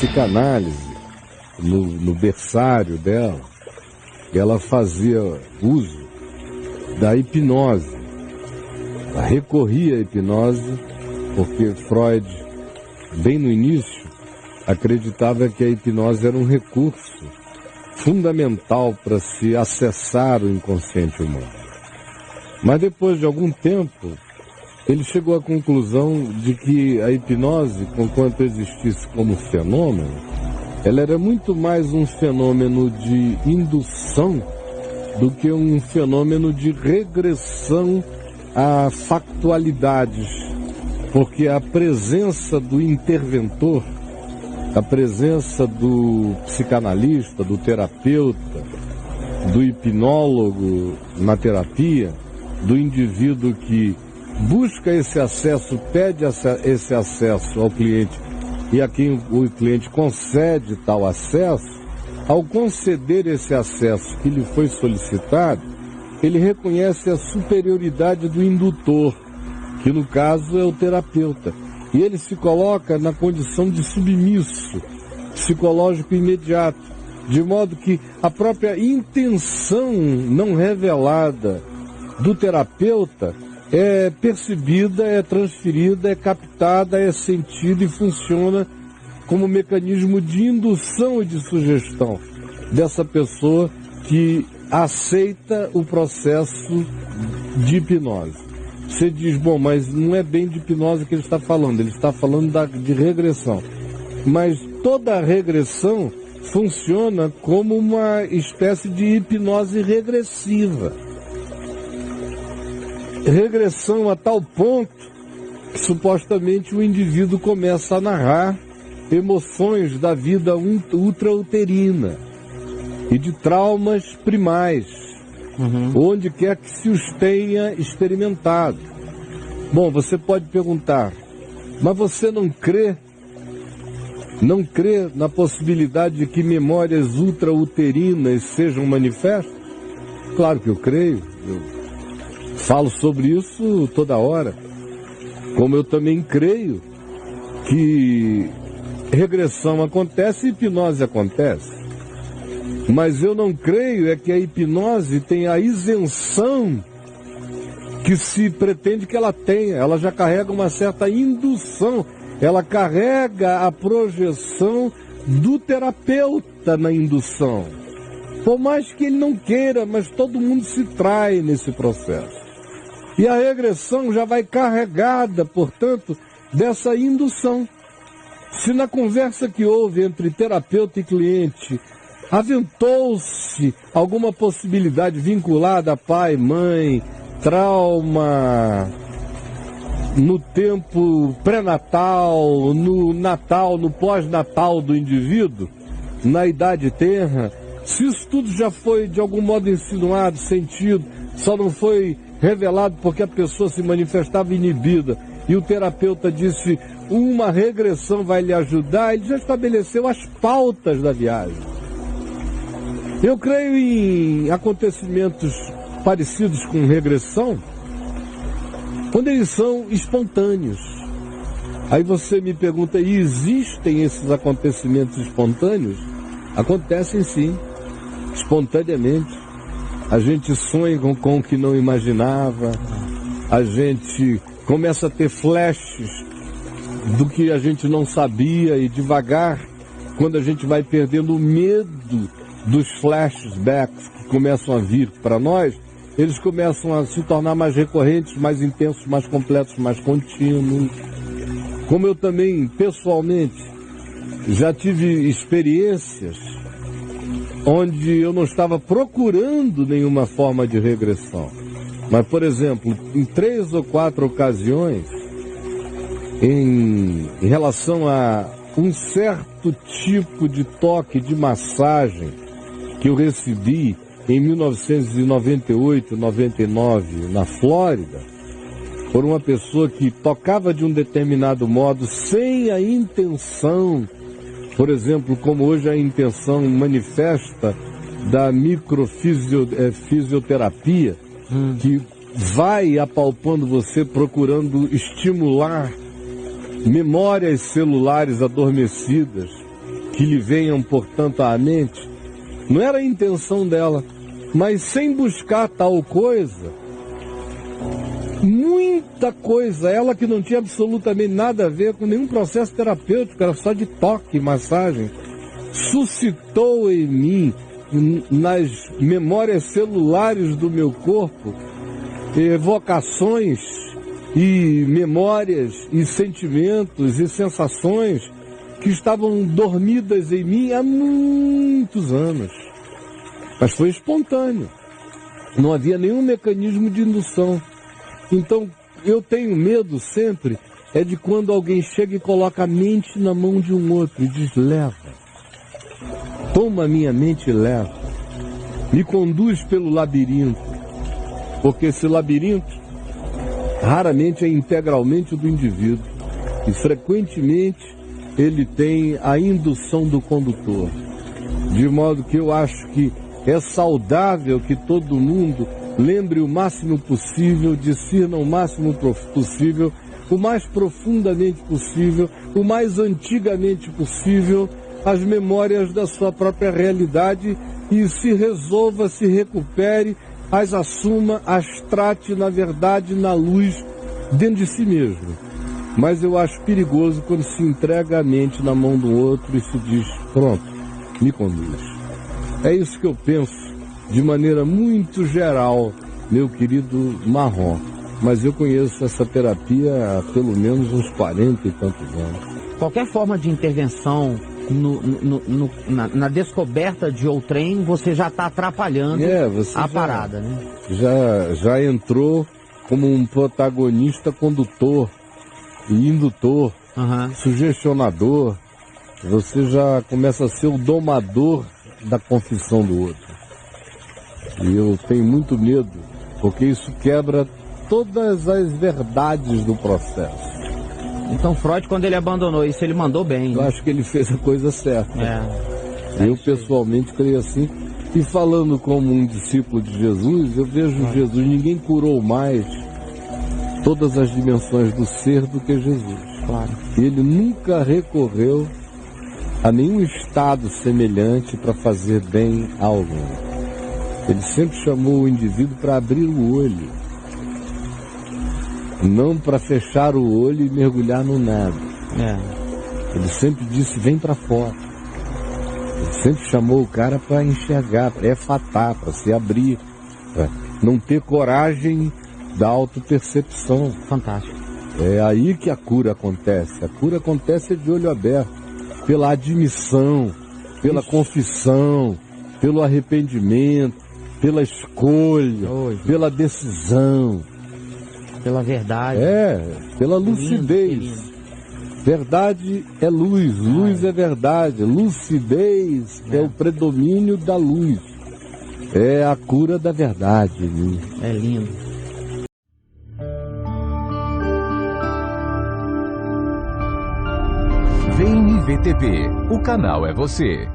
psicanálise, no berçário dela, ela fazia uso da hipnose. Ela recorria à hipnose, porque Freud, bem no início, acreditava que a hipnose era um recurso fundamental para se acessar o inconsciente humano. Mas depois de algum tempo, ele chegou à conclusão de que a hipnose, conquanto existisse como fenômeno, ela era muito mais um fenômeno de indução do que um fenômeno de regressão a factualidades, porque a presença do interventor, a presença do psicanalista, do terapeuta, do hipnólogo na terapia, do indivíduo que busca esse acesso, pede esse acesso ao cliente e a quem o cliente concede tal acesso, ao conceder esse acesso que lhe foi solicitado, ele reconhece a superioridade do indutor, que no caso é o terapeuta. E ele se coloca na condição de submisso, psicológico imediato, de modo que a própria intenção não revelada do terapeuta é percebida, é transferida, é captada, é sentida e funciona como mecanismo de indução e de sugestão dessa pessoa que aceita o processo de hipnose. Você diz, bom, mas não é bem de hipnose que ele está falando, ele está falando de regressão. Mas toda regressão funciona como uma espécie de hipnose regressiva. Regressão a tal ponto que supostamente o indivíduo começa a narrar emoções da vida ultrauterina e de traumas primais, onde quer que se os tenha experimentado. Bom, você pode perguntar, mas você não crê na possibilidade de que memórias ultrauterinas sejam manifestas? Claro que eu creio, eu falo sobre isso toda hora. Como eu também creio que regressão acontece e hipnose acontece. Mas eu não creio é que a hipnose tenha a isenção que se pretende que ela tenha. Ela já carrega uma certa indução, ela carrega a projeção do terapeuta na indução. Por mais que ele não queira, mas todo mundo se trai nesse processo. E a regressão já vai carregada, portanto, dessa indução. Se na conversa que houve entre terapeuta e cliente aventou-se alguma possibilidade vinculada a pai, mãe, trauma, no tempo pré-natal, no natal, no pós-natal do indivíduo, na idade tenra, se isso tudo já foi de algum modo insinuado, sentido, só não foi revelado porque a pessoa se manifestava inibida e o terapeuta disse uma regressão vai lhe ajudar, ele já estabeleceu as pautas da viagem. Eu creio em acontecimentos parecidos com regressão quando eles são espontâneos. Aí você me pergunta, e existem esses acontecimentos espontâneos? Acontecem sim, espontaneamente. A gente sonha com o que não imaginava, a gente começa a ter flashes do que a gente não sabia e devagar, quando a gente vai perdendo o medo dos flashbacks que começam a vir para nós, eles começam a se tornar mais recorrentes, mais intensos, mais completos, mais contínuos. Como eu também, pessoalmente, já tive experiências onde eu não estava procurando nenhuma forma de regressão. Mas, por exemplo, em 3 ou 4 ocasiões, em relação a um certo tipo de toque de massagem que eu recebi em 1998, 99, na Flórida, por uma pessoa que tocava de um determinado modo sem a intenção, por exemplo, como hoje a intenção manifesta da microfisioterapia, que vai apalpando você, procurando estimular memórias celulares adormecidas que lhe venham, portanto, à mente. Não era a intenção dela, mas sem buscar tal coisa, muita coisa, ela que não tinha absolutamente nada a ver com nenhum processo terapêutico, era só de toque, massagem, suscitou em mim, nas memórias celulares do meu corpo, evocações e memórias e sentimentos e sensações que estavam dormidas em mim há muitos anos. Mas foi espontâneo. Não havia nenhum mecanismo de indução. Então, eu tenho medo sempre é de quando alguém chega e coloca a mente na mão de um outro e diz: leva. Toma minha mente e leva. Me conduz pelo labirinto. Porque esse labirinto raramente é integralmente do indivíduo. E frequentemente ele tem a indução do condutor. De modo que eu acho que é saudável que todo mundo lembre o máximo possível, discirna o máximo possível, o mais profundamente possível, o mais antigamente possível, as memórias da sua própria realidade e se resolva, se recupere, as assuma, as trate na verdade, na luz, dentro de si mesmo. Mas eu acho perigoso quando se entrega a mente na mão do outro e se diz: pronto, me conduz. É isso que eu penso de maneira muito geral, meu querido Marrom. Mas eu conheço essa terapia há pelo menos uns 40 e tantos anos. Qualquer forma de intervenção na descoberta de outrem, você já está atrapalhando a parada, né? Já entrou como um protagonista condutor e indutor, sugestionador. Você já começa a ser o domador da confissão do outro. E eu tenho muito medo, porque isso quebra todas as verdades do processo. Então Freud, quando ele abandonou isso, ele mandou bem. Eu acho que ele fez a coisa certa. Eu pessoalmente creio assim. E falando como um discípulo de Jesus, eu vejo Jesus, ninguém curou mais todas as dimensões do ser do que Jesus. Claro. Ele nunca recorreu a nenhum estado semelhante para fazer bem a alguém. Ele sempre chamou o indivíduo para abrir o olho, não para fechar o olho e mergulhar no nada. Ele sempre disse: vem para fora. Ele sempre chamou o cara para enxergar, para efatar, para se abrir, para não ter coragem da autopercepção. Fantástico. É aí que a cura acontece. A cura acontece de olho aberto, pela admissão, pela confissão, pelo arrependimento, pela escolha, pela decisão. Pela verdade. Pela lucidez. Verdade é luz, luz é verdade, lucidez é o predomínio da luz. É a cura da verdade. É lindo. VMVTV, o canal é você.